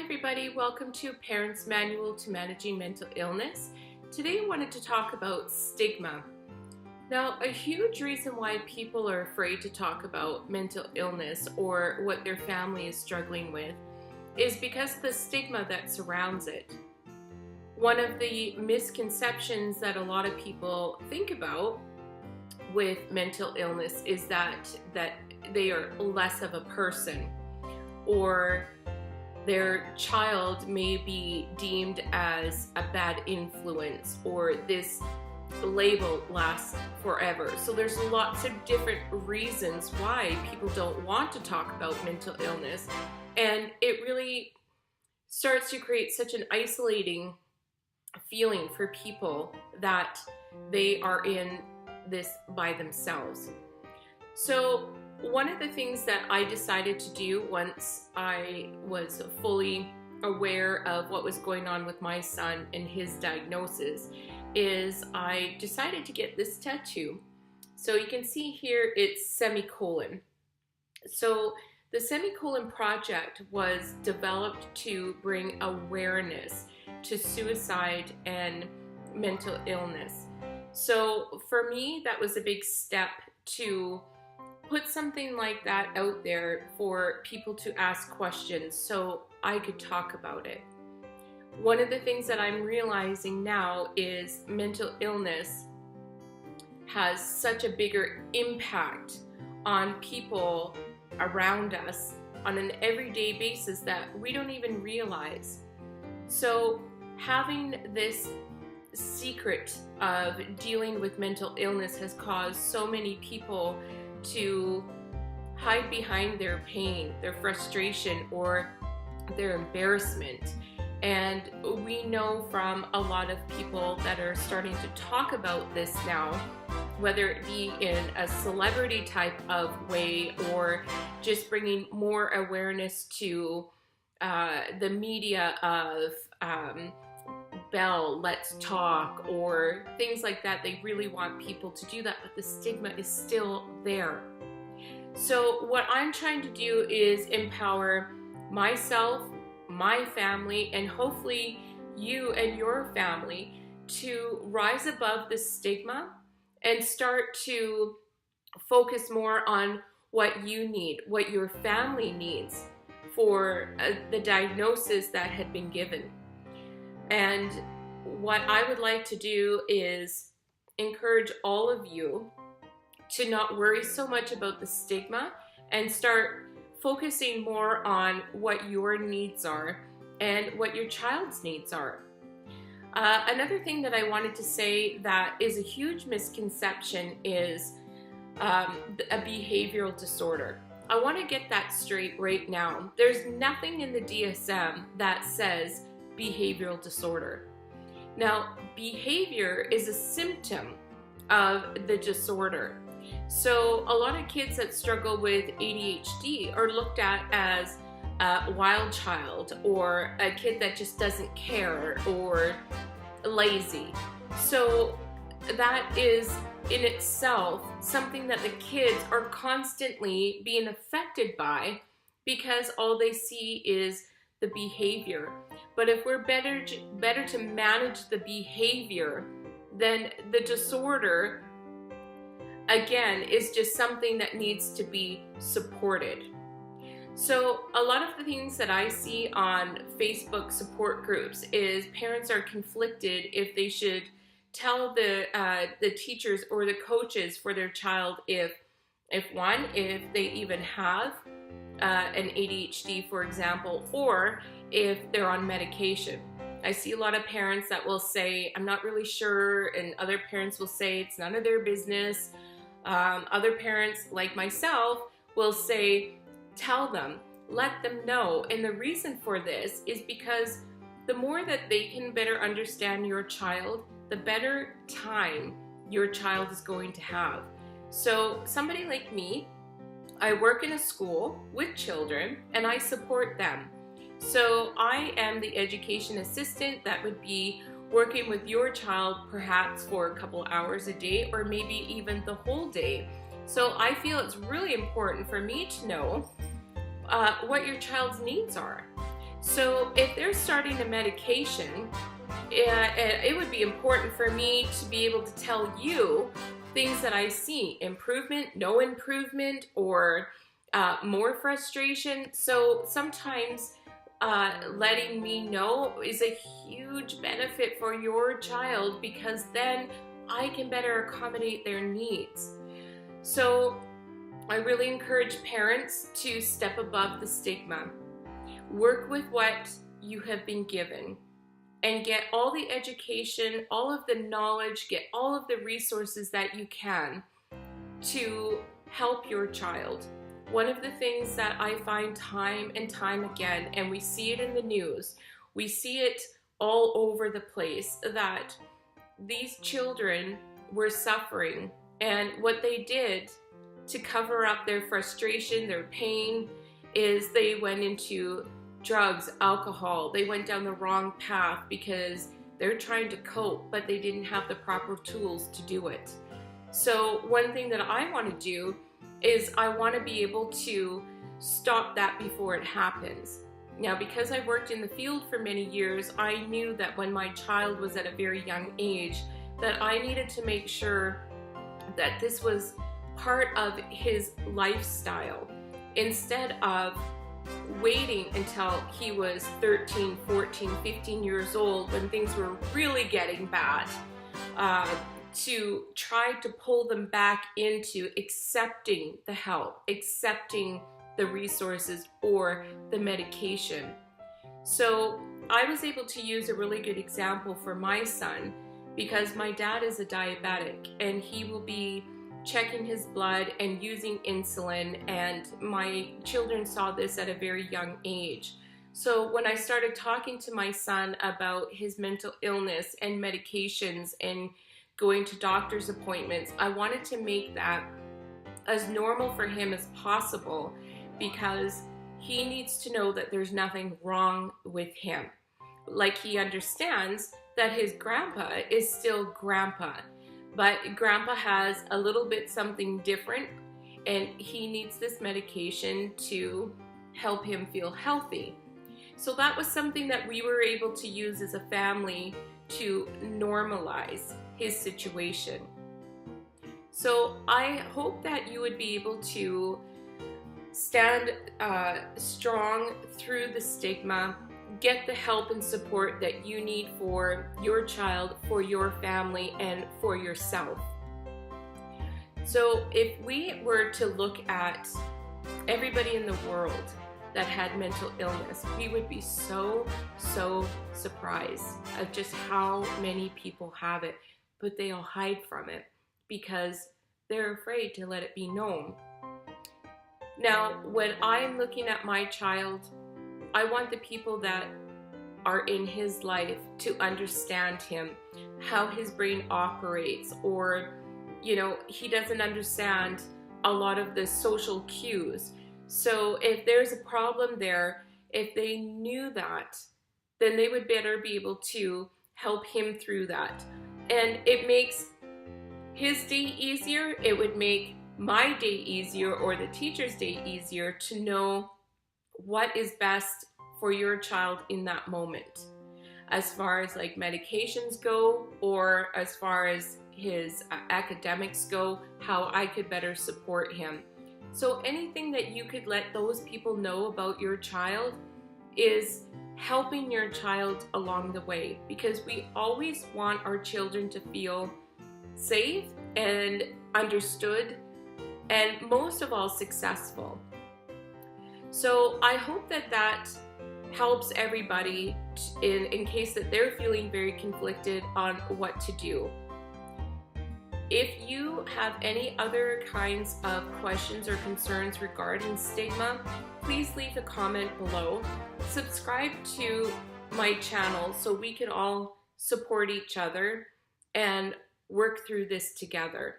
everybody, welcome to Parents Manual to Managing Mental Illness. Today I wanted to talk about stigma. Now, a huge reason why people are afraid to talk about mental illness or what their family is struggling with is because of the stigma that surrounds it. One of the misconceptions that a lot of people think about with mental illness is that they are less of a person, or their child may be deemed as a bad influence, or this label lasts forever. So there's lots of different reasons why people don't want to talk about mental illness, and it really starts to create such an isolating feeling for people that they are in this by themselves. So one of the things that I decided to do once I was fully aware of what was going on with my son and his diagnosis is I decided to get this tattoo. So you can see here it's semicolon. So the semicolon project was developed to bring awareness to suicide and mental illness. So for me, that was a big step to put something like that out there for people to ask questions so I could talk about it. One of the things that I'm realizing now is mental illness has such a bigger impact on people around us on an everyday basis that we don't even realize. So having this secret of dealing with mental illness has caused so many people to hide behind their pain, their frustration, or their embarrassment. And we know from a lot of people that are starting to talk about this now, whether it be in a celebrity type of way or just bringing more awareness to the media of Bell, Let's Talk, or things like that. They really want people to do that, but the stigma is still there. So what I'm trying to do is empower myself, my family, and hopefully you and your family to rise above the stigma and start to focus more on what you need, what your family needs for the diagnosis that had been given. And what I would like to do is encourage all of you to not worry so much about the stigma and start focusing more on what your needs are and what your child's needs are. Another thing that I wanted to say that is a huge misconception is a behavioral disorder. I want to get that straight right now. There's nothing in the DSM that says behavioral disorder. Now, behavior is a symptom of the disorder. So a lot of kids that struggle with ADHD are looked at as a wild child, or a kid that just doesn't care, or lazy. So that is in itself something that the kids are constantly being affected by because all they see is the behavior. But if we're better to manage the behavior, then the disorder, again, is just something that needs to be supported. So a lot of the things that I see on Facebook support groups is parents are conflicted if they should tell the teachers or the coaches for their child if they even have an ADHD, for example, or if they're on medication. I see a lot of parents that will say, I'm not really sure, and other parents will say it's none of their business. Other parents, like myself, will say, tell them, let them know. And the reason for this is because the more that they can better understand your child, the better time your child is going to have. So somebody like me, I work in a school with children and I support them. So I am the education assistant that would be working with your child perhaps for a couple hours a day, or maybe even the whole day. So I feel it's really important for me to know what your child's needs are. So if they're starting a medication, it would be important for me to be able to tell you things that I see, improvement, no improvement, or more frustration. So sometimes letting me know is a huge benefit for your child, because then I can better accommodate their needs. So I really encourage parents to step above the stigma. Work with what you have been given and get all the education, all of the knowledge, get all of the resources that you can to help your child. One of the things that I find time and time again, and we see it in the news, we see it all over the place, that these children were suffering, and what they did to cover up their frustration, their pain, is they went into drugs, alcohol. They went down the wrong path because they're trying to cope, but they didn't have the proper tools to do it. So one thing that I want to do is I want to be able to stop that before it happens. Now, because I worked in the field for many years, I knew that when my child was at a very young age, that I needed to make sure that this was part of his lifestyle, instead of waiting until he was 13, 14, 15 years old when things were really getting bad, to try to pull them back into accepting the help, accepting the resources or the medication. So I was able to use a really good example for my son, because my dad is a diabetic and he will be checking his blood and using insulin, and my children saw this at a very young age. So when I started talking to my son about his mental illness and medications and going to doctor's appointments, I wanted to make that as normal for him as possible, because he needs to know that there's nothing wrong with him. Like, he understands that his grandpa is still grandpa, but grandpa has a little bit something different, and he needs this medication to help him feel healthy. So that was something that we were able to use as a family to normalize his situation. So I hope that you would be able to stand strong through the stigma, get the help and support that you need for your child, for your family, and for yourself. So if we were to look at everybody in the world that had mental illness, we would be so surprised at just how many people have it, but they all hide from it because they're afraid to let it be known. Now, when I'm looking at my child, I want the people that are in his life to understand him, how his brain operates, or, you know, he doesn't understand a lot of the social cues. So if there's a problem there, if they knew that, then they would better be able to help him through that. And it makes his day easier. It would make my day easier, or the teacher's day easier, to know what is best for your child in that moment, as far as like medications go, or as far as his academics go, how I could better support him. So anything that you could let those people know about your child is helping your child along the way, because we always want our children to feel safe and understood, and most of all, successful. So I hope that that helps everybody in case that they're feeling very conflicted on what to do. If you have any other kinds of questions or concerns regarding stigma, please leave a comment below. Subscribe to my channel so we can all support each other and work through this together.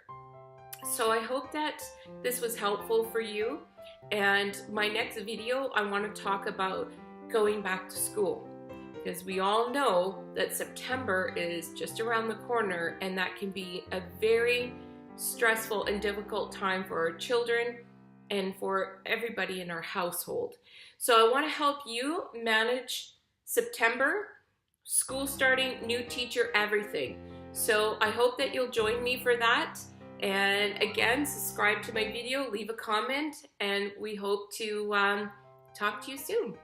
So I hope that this was helpful for you. And my next video, I want to talk about going back to school, because we all know that September is just around the corner, and that can be a very stressful and difficult time for our children and for everybody in our household. So I want to help you manage September, school starting, new teacher, everything. So I hope that you'll join me for that. And again, subscribe to my video, leave a comment, and we hope to talk to you soon.